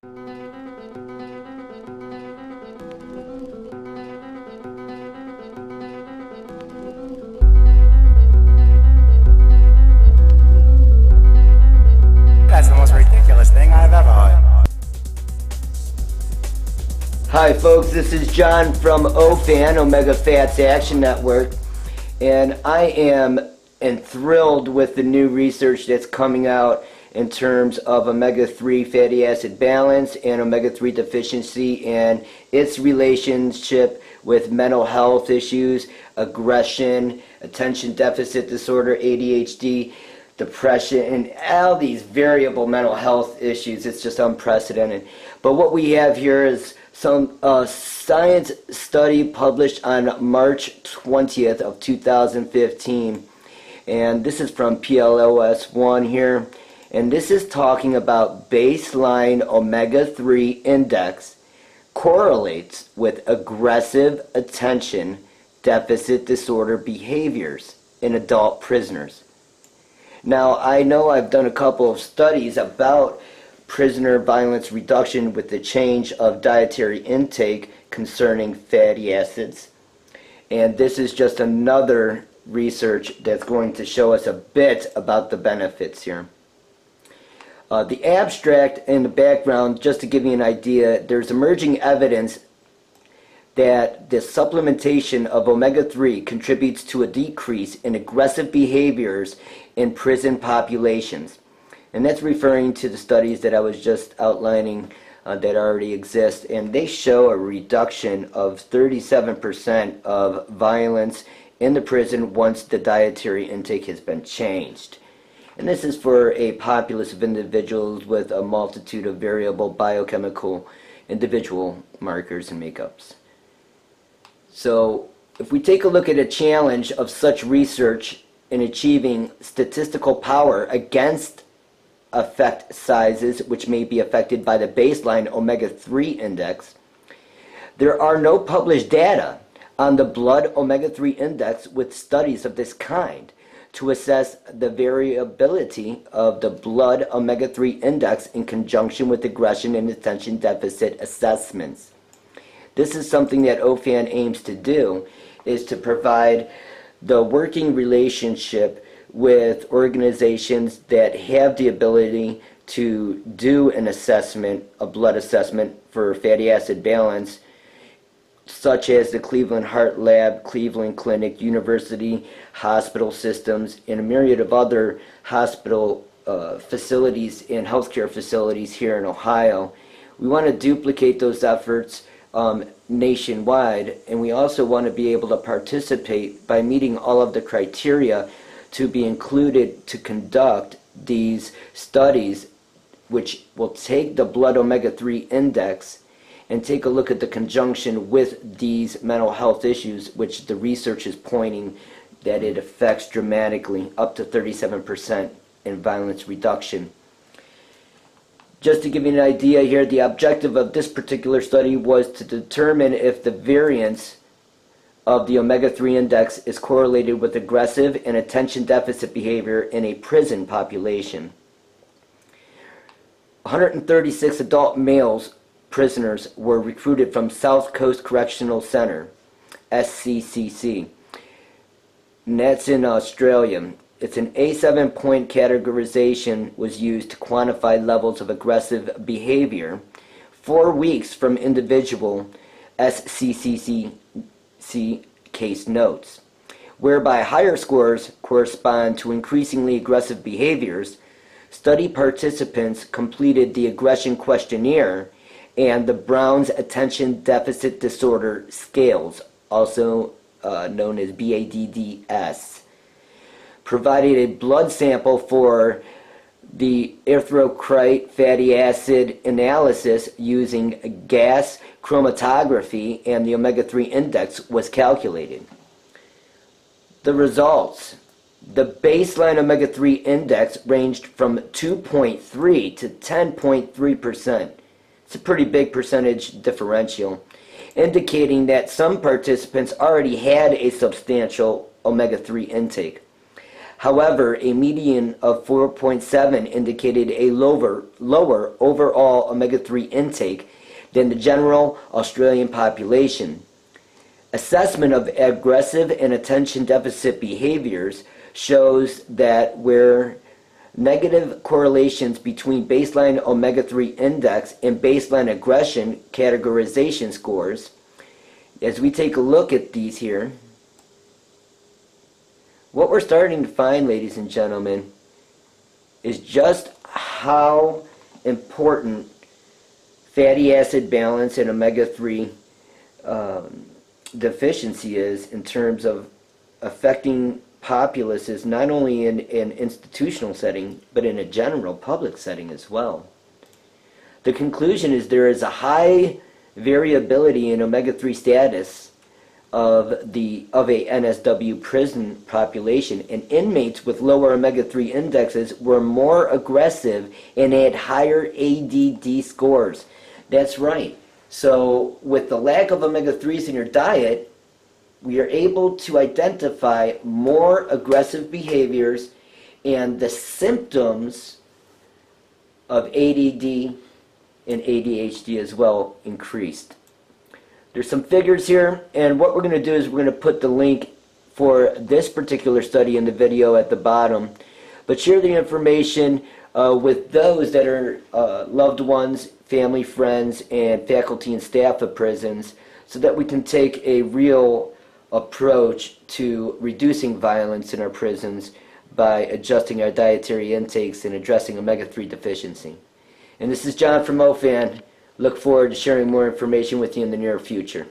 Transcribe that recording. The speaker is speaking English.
That's the most ridiculous thing I've ever heard. Hi folks, this is John from OFAN, Omega Fats Action Network, and I am enthralled with the new research that's coming out in terms of omega-3 fatty acid balance and omega-3 deficiency and its relationship with mental health issues, aggression, attention deficit disorder, ADHD, depression, and all these variable mental health issues. It's just unprecedented. But what we have here is some science study published on March 20th of 2015, and this is from PLOS 1 here, and this is talking about baseline omega-3 index correlates with aggressive attention deficit disorder behaviors in adult prisoners. Now, I know I've done a couple of studies about prisoner violence reduction with the change of dietary intake concerning fatty acids. And this is just another research that's going to show us a bit about the benefits here. The abstract and the background, just to give you an idea, there's emerging evidence that the supplementation of omega-3 contributes to a decrease in aggressive behaviors in prison populations. And that's referring to the studies that I was just outlining that already exist, and they show a reduction of 37% of violence in the prison once the dietary intake has been changed. And this is for a populace of individuals with a multitude of variable biochemical individual markers and makeups. So if we take a look at a challenge of such research in achieving statistical power against effect sizes which may be affected by the baseline omega-3 index, there are no published data on the blood omega-3 index with studies of this kind to assess the variability of the blood omega-3 index in conjunction with aggression and attention deficit assessments. This is something that OFAN aims to do, is to provide the working relationship with organizations that have the ability to do an assessment, a blood assessment for fatty acid balance, such as the Cleveland Heart Lab, Cleveland Clinic, university hospital systems, and a myriad of other hospital facilities and healthcare facilities here in Ohio. We want to duplicate those efforts nationwide, and we also want to be able to participate by meeting all of the criteria to be included to conduct these studies, which will take the blood omega-3 index and take a look at the conjunction with these mental health issues, which the research is pointing that it affects dramatically, up to 37% in violence reduction. Just to give you an idea here, the objective of this particular study was to determine if the variance of the omega-3 index is correlated with aggressive and attention deficit behavior in a prison population. 136 adult males prisoners were recruited from South Coast Correctional Center, SCCC, and that's in Australia. It's an A7 point categorization was used to quantify levels of aggressive behavior 4 weeks from individual SCCC case notes, whereby higher scores correspond to increasingly aggressive behaviors. Study participants completed the aggression questionnaire and the Brown's Attention Deficit Disorder Scales, also known as BADDS, provided a blood sample for the erythrocyte fatty acid analysis using gas chromatography, and the omega-3 index was calculated. The results: the baseline omega-3 index ranged from 2.3 to 10.3%. It's a pretty big percentage differential, indicating that some participants already had a substantial omega-3 intake. However, a median of 4.7 indicated a lower overall omega-3 intake than the general Australian population. Assessment of aggressive and attention deficit behaviors shows that where negative correlations between baseline omega-3 index and baseline aggression categorization scores. As we take a look at these here, what we're starting to find, ladies and gentlemen, is just how important fatty acid balance and omega-3 deficiency is in terms of affecting populaces, not only in an institutional setting, but in a general public setting as well. The conclusion is there is a high variability in omega-3 status of a NSW prison population, and inmates with lower omega-3 indexes were more aggressive and had higher ADD scores. That's right. So with the lack of omega-3s in your diet, we are able to identify more aggressive behaviors and the symptoms of ADD and ADHD as well increased. There's some figures here, and what we're going to do is we're going to put the link for this particular study in the video at the bottom, but share the information with those that are loved ones, family, friends, and faculty and staff of prisons, so that we can take a real approach to reducing violence in our prisons by adjusting our dietary intakes and addressing omega-3 deficiency. And this is John from OFAN. Look forward to sharing more information with you in the near future.